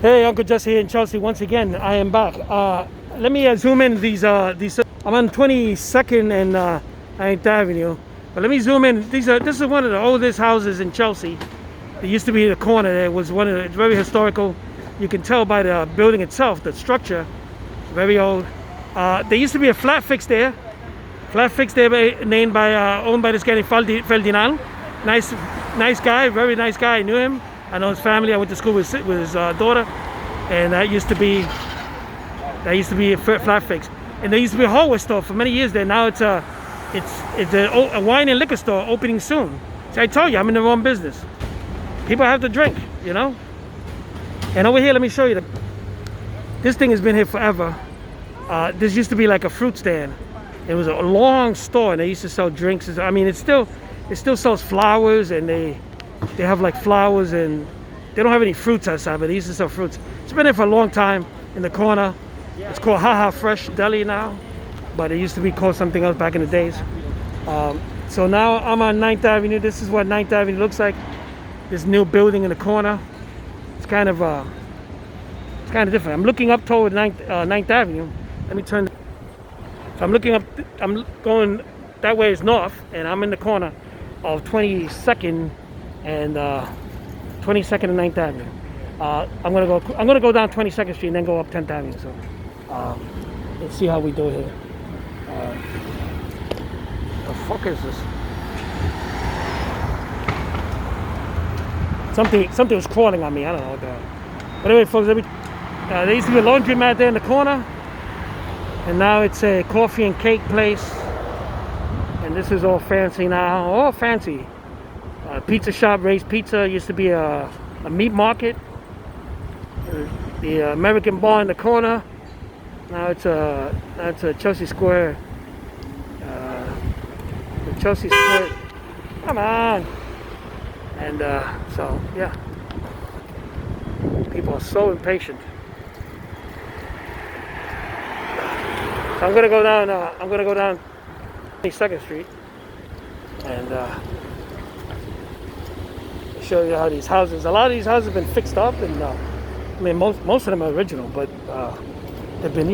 Hey, Uncle Jesse here in Chelsea once again. I am back. Let me zoom in these. I'm on 22nd and 9th Avenue. But let me zoom in. This is one of the oldest houses in Chelsea. It used to be the corner. There was one of the, it's very historical. You can tell by the building itself, the structure, very old. There used to be a flat fix there. Flat fix there, named by owned by this guy named Ferdinand. Nice guy, very nice guy. I knew him. I know his family. I went to school with his daughter, and that used to be a flat fix. And there used to be a hardware store for many years there. Now it's a wine and liquor store opening soon. So I told you, I'm in the wrong business. People have to drink, you know. And over here, let me show you. This thing has been here forever. This used to be like a fruit stand. It was a long store, and they used to sell drinks. I mean, it still sells flowers, and they have like flowers, and they don't have any fruits outside, but they used to sell fruits. It's been there for a long time in the corner. It's called Haha Fresh Deli now, but it used to be called something else back in the days. So now I'm on 9th Avenue. This is what 9th Avenue looks like. This new building in the corner. It's kind of different. I'm looking up toward 9th Avenue. Let me turn. So I'm looking up. I'm going that way is north, and I'm in the corner of 22nd and 22nd and 9th Avenue. I'm gonna go down 22nd Street and then go up 10th Avenue. So let's see how we do here. The fuck is this? Something was crawling on me. I don't know what the hell. But anyway, folks, there used to be a laundromat there in the corner, and now it's a coffee and cake place. And this is all fancy now. All fancy. Pizza shop, Ray's Pizza. Used to be a meat market. The American Bar in the corner. Now it's a Chelsea Square. The Chelsea Square. Come on. And so yeah, people are so impatient. So I'm gonna go down 22nd Street and show you how these houses. A lot of these houses have been fixed up, and I mean most of them are original, but they've been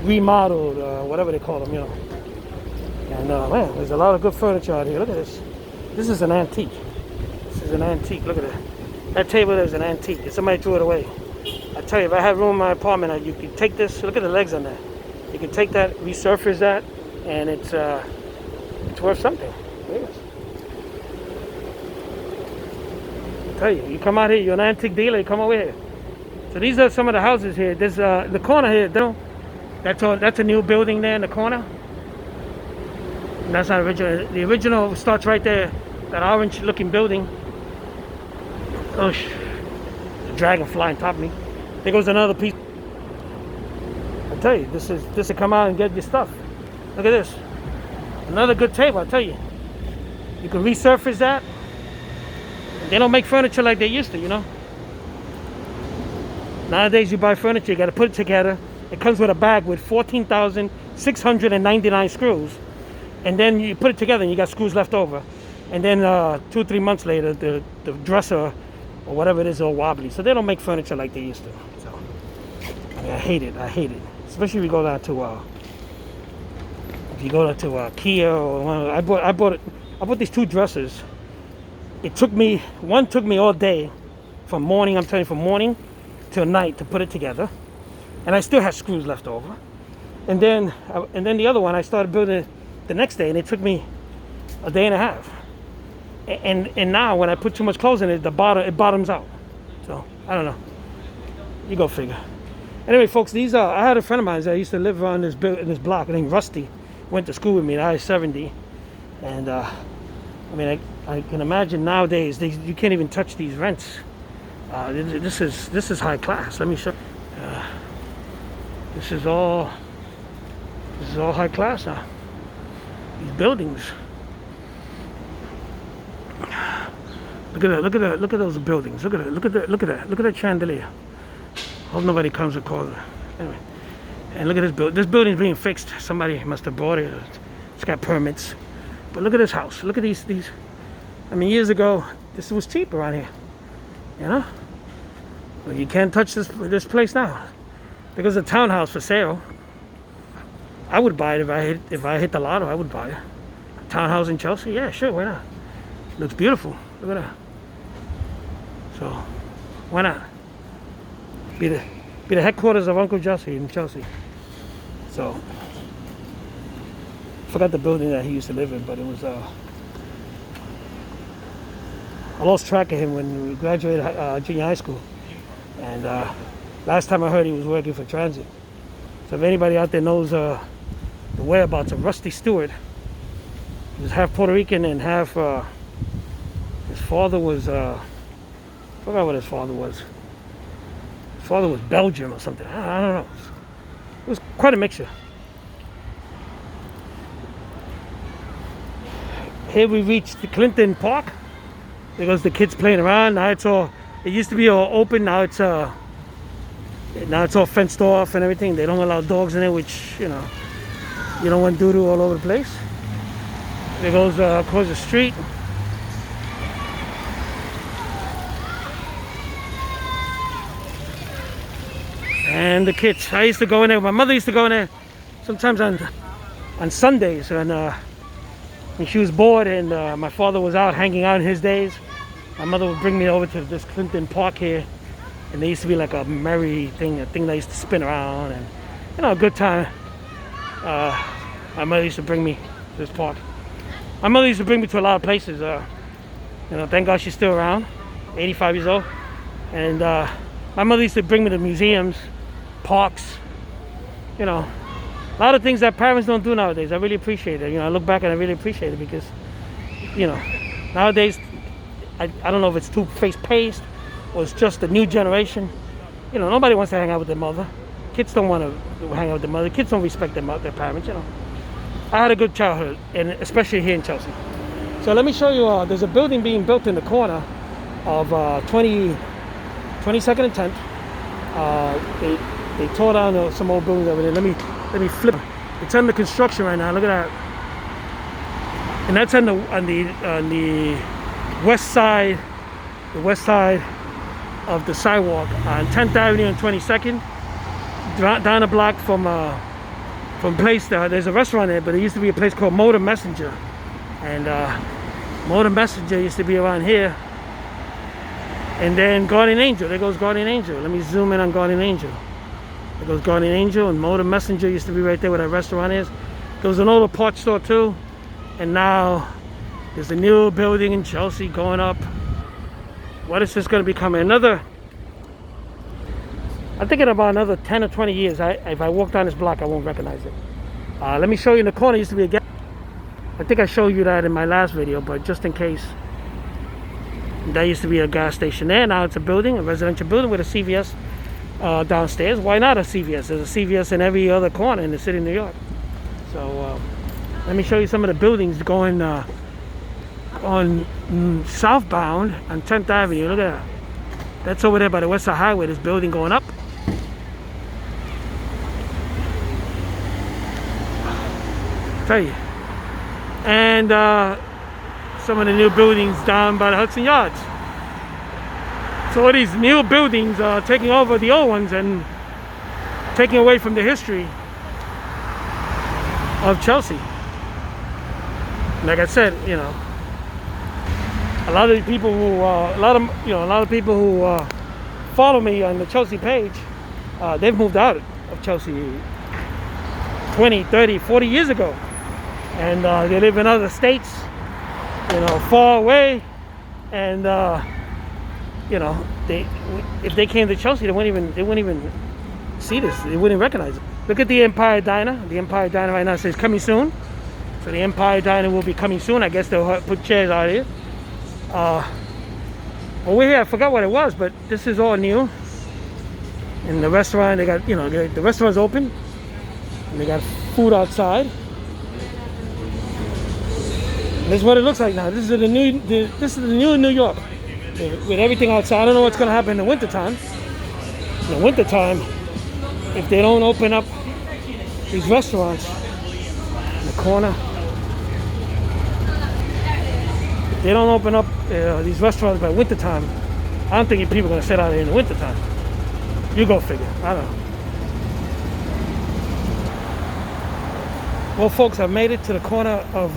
remodeled, whatever they call them, And man, there's a lot of good furniture out here. Look at this. This is an antique. This is an antique. Look at that. That table there is an antique. Somebody threw it away. I tell you, if I had room in my apartment, you could take this. Look at the legs on that. You can take that, resurface that, and it's worth something. Yes. I tell you, you come out here, you're an antique dealer, you come over here. So these are some of the houses here. There's the corner here. That's a new building there in the corner. And that's not original. The original starts right there. That orange-looking building. Oh, the dragonfly on top of me. There goes another piece. I tell you, this to come out and get your stuff. Look at this. Another good table, I tell you. You can resurface that. They don't make furniture like they used to, Nowadays, you buy furniture, you got to put it together. It comes with a bag with 14,699 screws. And then you put it together and you got screws left over. And then 2 or 3 months later, the dresser or whatever it is all wobbly. So they don't make furniture like they used to. So I mean, I hate it. Especially if you go down to Kia or one. I bought these 2 dressers. One took me all day, from morning till night to put it together, and I still had screws left over. And then the other one I started building it the next day, and it took me a day and a half. And now when I put too much clothes in it, it bottoms out. So I don't know. You go figure. Anyway, folks, I had a friend of mine that used to live on in this block named Rusty. Went to school with me at I-70, and I mean I can imagine nowadays you can't even touch these rents. This is high class. Let me show. This is all high class now. These buildings. Look at those buildings. Look at that chandelier. Hope nobody comes and calls it. Anyway, and look at this building. This building's being fixed. Somebody must have bought it. It's got permits. But look at this house. Look at these. I mean, years ago, this was cheap around here. But you can't touch this place now because the townhouse for sale. I would buy it if I hit the lotto. I would buy it. Townhouse in Chelsea, yeah, sure, why not? Looks beautiful. Look at that. So, why not? Be the headquarters of Uncle Jesse in Chelsea. So, forgot the building that he used to live in, but it was. I lost track of him when we graduated junior high school, and last time I heard he was working for Transit. So if anybody out there knows the whereabouts of Rusty Stewart, he was half Puerto Rican and half. His father was. I forgot what his father was. His father was Belgium or something. I don't know. It was quite a mixture. Here we reached the Clinton Park. There goes the kids playing around. Now it's all. It used to be all open. Now it's all fenced off and everything. They don't allow dogs in there, which you don't want doo-doo all over the place. There goes across the street. And the kids. I used to go in there. My mother used to go in there sometimes on Sundays when she was bored and my father was out hanging out in his days. My mother would bring me over to this Clinton Park here, and there used to be like a merry thing, a thing that used to spin around, and a good time. My mother used to bring me to this park. My mother used to bring me to a lot of places. Thank God she's still around, 85 years old. And my mother used to bring me to museums, parks, a lot of things that parents don't do nowadays. I really appreciate it. I look back and I really appreciate it because, nowadays, I don't know if it's too fast-paced or it's just the new generation. Nobody wants to hang out with their mother. Kids don't want to hang out with their mother. Kids don't respect their parents, I had a good childhood, and especially here in Chelsea. So let me show you, there's a building being built in the corner of 22nd and 10th. They tore down some old buildings over there. Let me flip. It's under construction right now. Look at that. And that's on the west side of the sidewalk on 10th Avenue and 22nd. Down the block from place there's a restaurant there, but it used to be a place called Motor Messenger, and Motor Messenger used to be around here. And then Guardian Angel. There goes Guardian Angel. Let me zoom in on Guardian Angel. There goes Guardian Angel, and Motor Messenger used to be right there where that restaurant is. There was an older parts store too, and now there's a new building in Chelsea going up. What is this going to become? I'm thinking about another 10 or 20 years. If I walk down this block, I won't recognize it. Let me show you in the corner. Used to be a gas. I think I showed you that in my last video, but just in case. That used to be a gas station there. Now it's a building, a residential building with a CVS downstairs. Why not a CVS? There's a CVS in every other corner in the city of New York. So let me show you some of the buildings going on southbound on 10th Avenue. Look at that. That's over there by the West Side Highway. This building going up. Tell you. And some of the new buildings down by the Hudson Yards. So these new buildings are taking over the old ones and taking away from the history of Chelsea. Like I said, a lot of people who follow me on the Chelsea page, they've moved out of Chelsea 20, 30, 40 years ago, and they live in other states, far away, and if they came to Chelsea, they wouldn't even see this. They wouldn't recognize it. Look at the Empire Diner. The Empire Diner right now says coming soon. So the Empire Diner will be coming soon. I guess they'll put chairs out here. Over here, I forgot what it was, but this is all new. In the restaurant, they got, the restaurant's open, and they got food outside. This is what it looks like now. This is the new New York, with everything outside. I don't know what's going to happen in the wintertime. In the wintertime, if they don't open up these restaurants in the corner, if they don't open up these restaurants by wintertime, I don't think people are going to sit out here in the wintertime. You go figure. I don't know. Well, folks, I've made it to the corner of,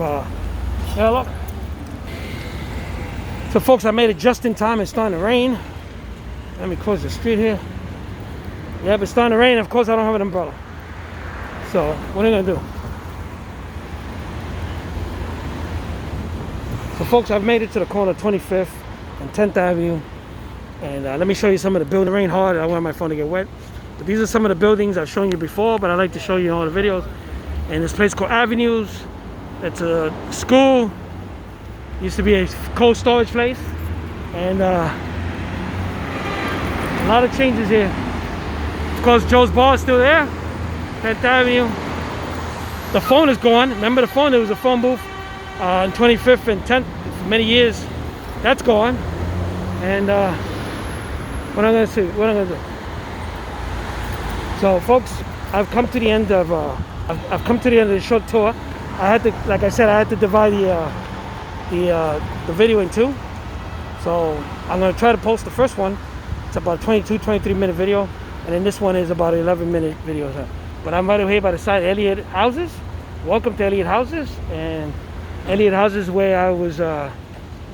yeah, look. So, folks, I made it just in time. It's starting to rain. Let me close the street here. Yeah, but it's starting to rain. Of course, I don't have an umbrella. So, what are you going to do? So, folks, I've made it to the corner of 25th and 10th Avenue. And let me show you some of the buildings. Rain hard. I don't want my phone to get wet. But these are some of the buildings I've shown you before, but I like to show you in all the videos. And this place called Avenues. It's a school. Used to be a cold storage place. And a lot of changes here. Of course, Joe's Bar is still there. 10th Avenue. The phone is gone. Remember the phone? There was a phone booth on 25th and 10th for many years. That's gone. And what I'm gonna see? What I'm gonna do? So, folks, I've come to the end of I've come to the end of the short tour. I had to, like I said, I had to divide the video in two. So I'm gonna try to post the first one. It's about a 23 minute video, and then this one is about an 11-minute video. But I'm right here by the side of Elliott Houses. Welcome to Elliott Houses, and Elliott Houses is where I was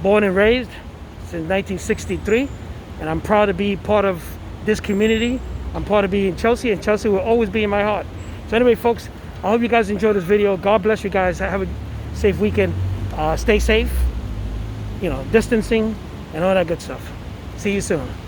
born and raised since 1963, and I'm proud to be part of this community. I'm proud to be in Chelsea, and Chelsea will always be in my heart. So anyway, folks, I hope you guys enjoyed this video. God bless you guys. Have a safe weekend. Stay safe, you know, distancing and all that good stuff. See you soon.